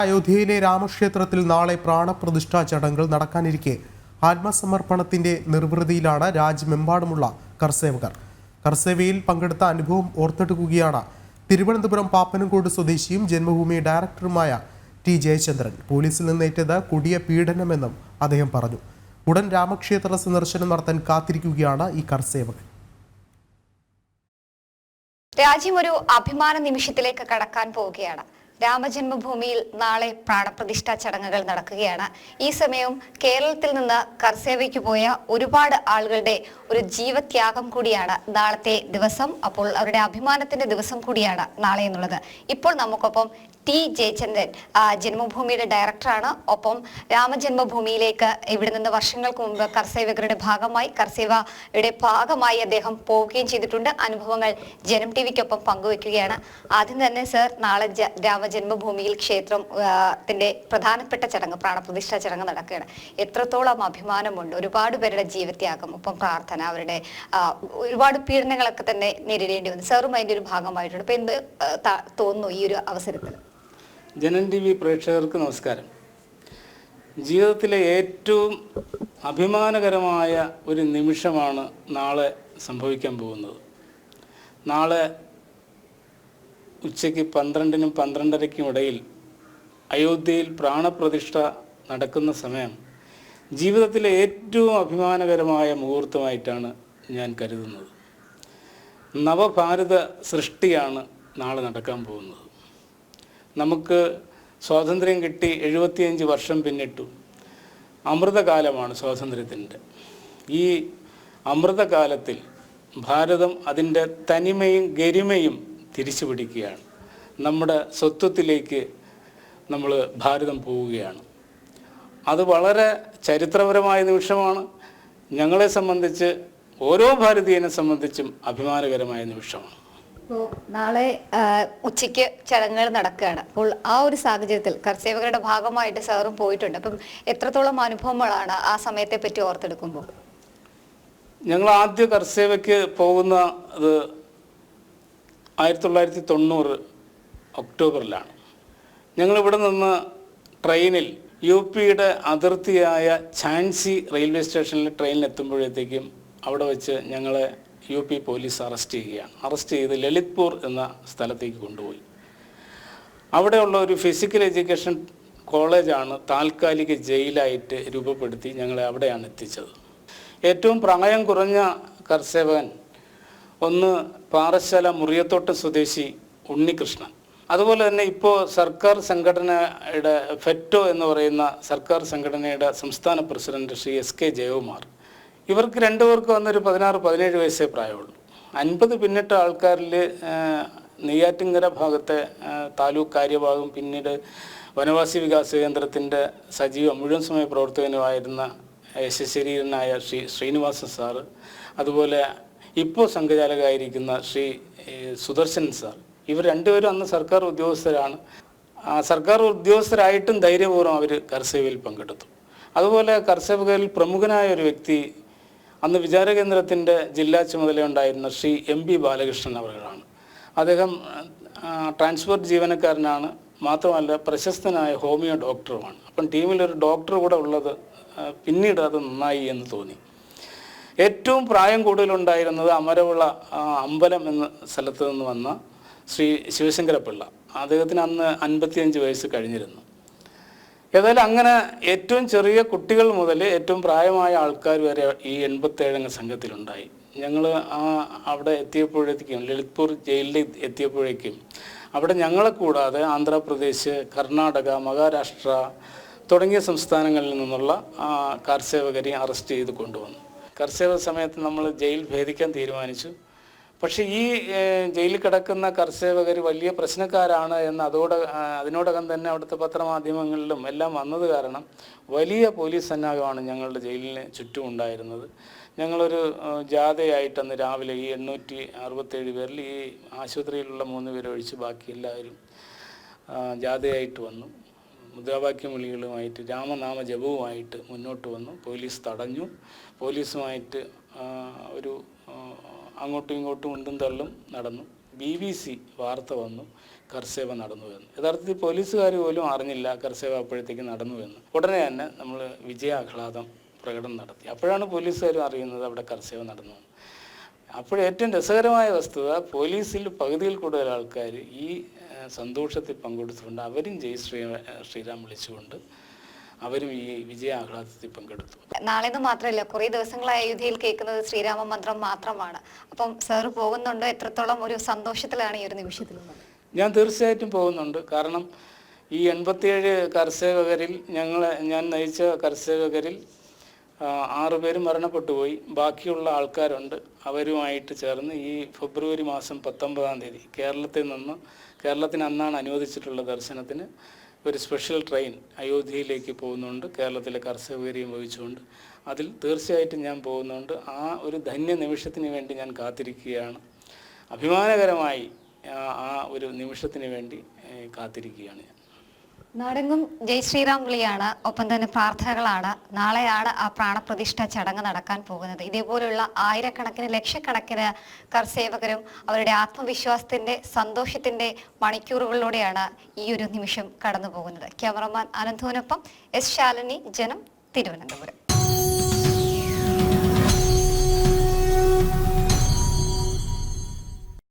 അയോധ്യയിലെ രാമക്ഷേത്രത്തിൽ നാളെ പ്രാണപ്രതിഷ്ഠാ ചടങ്ങുകൾ നടക്കാനിരിക്കെ ആത്മസമർപ്പണത്തിന്റെ നിർവൃതിയിലാണ് രാജ്യമെമ്പാടുമുള്ള കർസേവകർ. കർസേവയിൽ പങ്കെടുത്ത അനുഭവം ഓർത്തെടുക്കുകയാണ് തിരുവനന്തപുരം പാപ്പനംകോട് സ്വദേശിയും ജന്മഭൂമി ഡയറക്ടറുമായ ടി ജയചന്ദ്രൻ. പോലീസിൽ നിന്നേറ്റത് കൊടിയ പീഡനമെന്നും അദ്ദേഹം പറഞ്ഞു. ഉടൻ രാമക്ഷേത്ര സന്ദർശനം നടത്താൻ കാത്തിരിക്കുകയാണ് ഈ കർസേവകൻ. രാജ്യം ഒരു അഭിമാന നിമിഷത്തിലേക്ക് കടക്കാൻ പോവുകയാണ്. രാമജന്മഭൂമിയിൽ നാളെ പ്രാണപ്രതിഷ്ഠാ ചടങ്ങുകൾ നടക്കുകയാണ്. ഈ സമയം കേരളത്തിൽ നിന്ന് കർസേവയ്ക്ക് പോയ ഒരുപാട് ആളുകളുടെ ഒരു ജീവത്യാഗം കൂടിയാണ് നാളത്തെ ദിവസം. അപ്പോൾ അവരുടെ അഭിമാനത്തിന്റെ ദിവസം കൂടിയാണ് നാളെ എന്നുള്ളത്. ഇപ്പോൾ നമുക്കൊപ്പം ടി ജയചന്ദ്രൻ ജന്മഭൂമിയുടെ ഡയറക്ടറാണ്. ഒപ്പം രാമജന്മഭൂമിയിലേക്ക് ഇവിടെ നിന്ന് വർഷങ്ങൾക്ക് മുമ്പ് കർസേവകരുടെ ഭാഗമായി അദ്ദേഹം പോവുകയും ചെയ്തിട്ടുണ്ട്. അനുഭവങ്ങൾ ജനം ടിവിക്കൊപ്പം പങ്കുവെക്കുകയാണ്. ആദ്യം തന്നെ സർ, നാളെ രാമജന്മഭൂമിയിൽ ക്ഷേത്രത്തിന്റെ പ്രധാനപ്പെട്ട ചടങ്ങ്, പ്രാണപ്രതിഷ്ഠാ ചടങ്ങ് നടക്കുകയാണ്. എത്രത്തോളം അഭിമാനമുണ്ട്, ഒരുപാട് പേരുടെ ജീവത്യാഗം, ഒപ്പം പ്രാർത്ഥന, അവരുടെ ഒരുപാട് പീഡനങ്ങളൊക്കെ തന്നെ നേരിടേണ്ടി വന്നു. സാറും അതിന്റെ ഒരു ഭാഗമായിട്ടുണ്ട്. അപ്പൊ എന്ത് തോന്നുന്നു ഈ ഒരു അവസരത്തിൽ? ജനം ടി വി പ്രേക്ഷകർക്ക് നമസ്കാരം. ജീവിതത്തിലെ ഏറ്റവും അഭിമാനകരമായ ഒരു നിമിഷമാണ് നാളെ സംഭവിക്കാൻ പോകുന്നത്. നാളെ ഉച്ചയ്ക്ക് 12-നും 12:30-ക്കും ഇടയിൽ അയോധ്യയിൽ പ്രാണപ്രതിഷ്ഠ നടക്കുന്ന സമയം ജീവിതത്തിലെ ഏറ്റവും അഭിമാനകരമായ മുഹൂർത്തമായിട്ടാണ് ഞാൻ കരുതുന്നത്. നവഭാരത സൃഷ്ടിയാണ് നാളെ നടക്കാൻ പോകുന്നത്. നമുക്ക് സ്വാതന്ത്ര്യം കിട്ടി 75 വർഷം പിന്നിട്ടു. അമൃതകാലമാണ് സ്വാതന്ത്ര്യത്തിൻ്റെ. ഈ അമൃതകാലത്തിൽ ഭാരതം അതിൻ്റെ തനിമയും ഗരിമയും തിരിച്ചു പിടിക്കുകയാണ്. നമ്മുടെ സ്വത്വത്തിലേക്ക് നമ്മൾ ഭാരതം പോവുകയാണ്. അത് വളരെ ചരിത്രപരമായ നിമിഷമാണ്. ഞങ്ങളെ സംബന്ധിച്ച്, ഓരോ ഭാരതീയനെ സംബന്ധിച്ചും അഭിമാനകരമായ നിമിഷമാണ്. നാളെ ഉച്ചയ്ക്ക് ചടങ്ങുകൾ നടക്കുകയാണ്. അപ്പോൾ ആ ഒരു സാഹചര്യത്തിൽ കർസേവകരുടെ ഭാഗമായിട്ട് സാറും പോയിട്ടുണ്ട്. അപ്പം എത്രത്തോളം അനുഭവങ്ങളാണ് ആ സമയത്തെ പറ്റി ഓർത്തെടുക്കുമ്പോൾ? ഞങ്ങൾ ആദ്യ കർസേവയ്ക്ക് പോകുന്നത് 1990 ഒക്ടോബറിലാണ്. ഞങ്ങളിവിടെ നിന്ന് ട്രെയിനിൽ UPയുടെ അതിർത്തിയായ ഝാൻസി റെയിൽവേ സ്റ്റേഷനിൽ ട്രെയിനിൽ എത്തുമ്പോഴത്തേക്കും അവിടെ വെച്ച് ഞങ്ങളെ UP പോലീസ് അറസ്റ്റ് ചെയ്ത് ലളിത്പൂർ എന്ന സ്ഥലത്തേക്ക് കൊണ്ടുപോയി. അവിടെയുള്ള ഒരു ഫിസിക്കൽ എഡ്യൂക്കേഷൻ കോളേജാണ് താൽക്കാലിക ജയിലായിട്ട് രൂപപ്പെടുത്തി ഞങ്ങളെ അവിടെയാണ് എത്തിച്ചത്. ഏറ്റവും പ്രായം കുറഞ്ഞ കർസേവകൻ ഒന്ന് പാറശാല മുറിയത്തോട്ടം സ്വദേശി ഉണ്ണികൃഷ്ണൻ. അതുപോലെ തന്നെ ഇപ്പോൾ സർക്കാർ സംഘടനയുടെ ഫെറ്റോ എന്ന് പറയുന്ന സർക്കാർ സംഘടനയുടെ സംസ്ഥാന പ്രസിഡന്റ് ശ്രീ SK ജയകുമാർ. ഇവർക്ക് രണ്ടുപേർക്ക് വന്നൊരു 16-17 വയസ്സേ പ്രായമുള്ളൂ. 50 പിന്നിട്ട ആൾക്കാരിൽ നെയ്യാറ്റിൻകര ഭാഗത്തെ താലൂക്ക് കാര്യഭാഗം, പിന്നീട് വനവാസി വികാസ കേന്ദ്രത്തിൻ്റെ സജീവ മുഴുവൻ സമയ പ്രവർത്തകനുമായിരുന്ന യശശരീരനായ ശ്രീ ശ്രീനിവാസൻ സാറ്, അതുപോലെ ഇപ്പോൾ സംഘചാലകമായിരിക്കുന്ന ശ്രീ സുദർശൻ സാർ, ഇവർ രണ്ടുപേരും അന്ന് സർക്കാർ ഉദ്യോഗസ്ഥരാണ്. സർക്കാർ ഉദ്യോഗസ്ഥരായിട്ടും ധൈര്യപൂർവ്വം അവർ കർസേവയിൽ പങ്കെടുത്തു. അതുപോലെ കർസേവകരിൽ പ്രമുഖനായ ഒരു വ്യക്തി അന്ന് വിചാരകേന്ദ്രത്തിൻ്റെ ജില്ലാ ചുമതലയുണ്ടായിരുന്ന ശ്രീ MB ബാലകൃഷ്ണൻ അവர்களാണ്. അദ്ദേഹം ട്രാൻസ്പോർട്ട് ജീവനക്കാരനാണ്, മാത്രമല്ല പ്രശസ്തനായ ഹോമിയോ ഡോക്ടറുമാണ്. അപ്പം ടീമിലൊരു ഡോക്ടർ കൂടെ ഉള്ളത് പിന്നീട് അത് നന്നായി എന്ന് തോന്നി. ഏറ്റവും പ്രായം കൂടുതലുണ്ടായിരുന്നത് അമരവിള അമ്പലം എന്ന സ്ഥലത്ത് നിന്ന് വന്ന ശ്രീ ശിവശങ്കരപിള്ള. അദ്ദേഹത്തിന് അന്ന് 55 വയസ്സ് കഴിഞ്ഞിരുന്നു. ഏതായാലും അങ്ങനെ ഏറ്റവും ചെറിയ കുട്ടികൾ മുതൽ ഏറ്റവും പ്രായമായ ആൾക്കാർ വരെ ഈ 87 സംഘത്തിലുണ്ടായി. ഞങ്ങൾ അവിടെ എത്തിയപ്പോഴേക്കും, ലളിത്പൂർ ജയിലിൽ എത്തിയപ്പോഴേക്കും അവിടെ ഞങ്ങളെ കൂടാതെ ആന്ധ്രാപ്രദേശ്, കർണാടക, മഹാരാഷ്ട്ര തുടങ്ങിയ സംസ്ഥാനങ്ങളിൽ നിന്നുള്ള കർസേവകരെ അറസ്റ്റ് ചെയ്ത് കൊണ്ടുവന്നു. കർസേവ സമയത്ത് നമ്മൾ ജയിൽ ഭേദിക്കാൻ തീരുമാനിച്ചു. പക്ഷേ ഈ ജയിലിൽ കിടക്കുന്ന കർസേവകർ വലിയ പ്രശ്നക്കാരാണ് എന്ന് അതിനോടകം തന്നെ അവിടുത്തെ പത്രമാധ്യമങ്ങളിലും എല്ലാം വന്നത് കാരണം വലിയ പോലീസ് സന്നാഹമാണ് ഞങ്ങളുടെ ജയിലിന് ചുറ്റും ഉണ്ടായിരുന്നത്. ഞങ്ങളൊരു ജാഥയായിട്ട് അന്ന് രാവിലെ ഈ 867 പേരിൽ ഈ ആശുപത്രിയിലുള്ള 3 പേരെ ഒഴിച്ച് ബാക്കി എല്ലാവരും ജാഥയായിട്ട് വന്നു. മുദ്രാവാക്യം വിളികളുമായിട്ട്, രാമനാമ ജപവുമായിട്ട് മുന്നോട്ട് വന്നു. പോലീസ് തടഞ്ഞു. പോലീസുമായിട്ട് ഒരു അങ്ങോട്ടും ഇങ്ങോട്ടും ഉണ്ടും തള്ളും നടന്നു. BBC വാർത്ത വന്നു. കർസേവ നടന്നുവെന്ന്. യഥാർത്ഥത്തിൽ പോലീസുകാർ പോലും അറിഞ്ഞില്ല കർസേവ അപ്പോഴത്തേക്ക് നടന്നുവെന്ന്. ഉടനെ തന്നെ നമ്മൾ വിജയാഹ്ലാദം പ്രകടനം നടത്തി. അപ്പോഴാണ് പോലീസുകാരും അറിയുന്നത് അവിടെ കർസേവ നടന്നു. അപ്പോഴേറ്റവും രസകരമായ വസ്തുത, പോലീസിൽ പകുതിയിൽ കൂടുതൽ ആൾക്കാർ ഈ സന്തോഷത്തിൽ പങ്കെടുത്തുകൊണ്ട് അവരും ശ്രീറാം വിളിച്ചുകൊണ്ട് അവരും ഈ വിജയാഹ്ലാദത്തിൽ പങ്കെടുത്തു. നാളെന്ന് മാത്രമല്ല, കുറേ ദിവസങ്ങളായി അയോധ്യയിൽ കേൾക്കുന്നത് ശ്രീരാമ മന്ത്രം മാത്രമാണ്. അപ്പം സാറ് പോകുന്നുണ്ടോ? എത്രത്തോളം ഒരു സന്തോഷത്തിലാണ് ഈ ഒരു നിമിഷത്തിൽ? ഞാൻ തീർച്ചയായിട്ടും പോകുന്നുണ്ട്. കാരണം ഈ 87 കർസേവകരിൽ ഞാൻ നയിച്ച കർസേവകരിൽ 6 പേര് മരണപ്പെട്ടു പോയി. ബാക്കിയുള്ള ആൾക്കാരുണ്ട്. അവരുമായിട്ട് ചേർന്ന് ഈ ഫെബ്രുവരി മാസം 19-ാം തീയതി കേരളത്തിന് അന്നാണ് അനുവദിച്ചിട്ടുള്ള ദർശനത്തിന് ഒരു സ്പെഷ്യൽ ട്രെയിൻ അയോധ്യയിലേക്ക് പോകുന്നുണ്ട്, കേരളത്തിലെ കർസേവകരെയും വഹിച്ചുകൊണ്ട്. അതിൽ തീർച്ചയായിട്ടും ഞാൻ പോകുന്നുണ്ട്. ആ ഒരു ധന്യ നിമിഷത്തിന് വേണ്ടി ഞാൻ കാത്തിരിക്കുകയാണ്. അഭിമാനകരമായി ആ ഒരു നിമിഷത്തിന് വേണ്ടി കാത്തിരിക്കുകയാണ് ഞാൻ. നാടെങ്ങും ജയ് ശ്രീറാം വിളിയാണ്, ഒപ്പം തന്നെ പ്രാർത്ഥനകളാണ്. നാളെയാണ് ആ പ്രാണപ്രതിഷ്ഠ ചടങ്ങ് നടക്കാൻ പോകുന്നത്. ഇതേപോലുള്ള ആയിരക്കണക്കിന് ലക്ഷക്കണക്കിന് കർസേവകരും അവരുടെ ആത്മവിശ്വാസത്തിന്റെ സന്തോഷത്തിന്റെ മണിക്കൂറുകളിലൂടെയാണ് ഈ ഒരു നിമിഷം കടന്നു പോകുന്നത്. ക്യാമറമാൻ അനന്തുവിനൊപ്പം എസ് ശാലിനി, ജനം, തിരുവനന്തപുരം.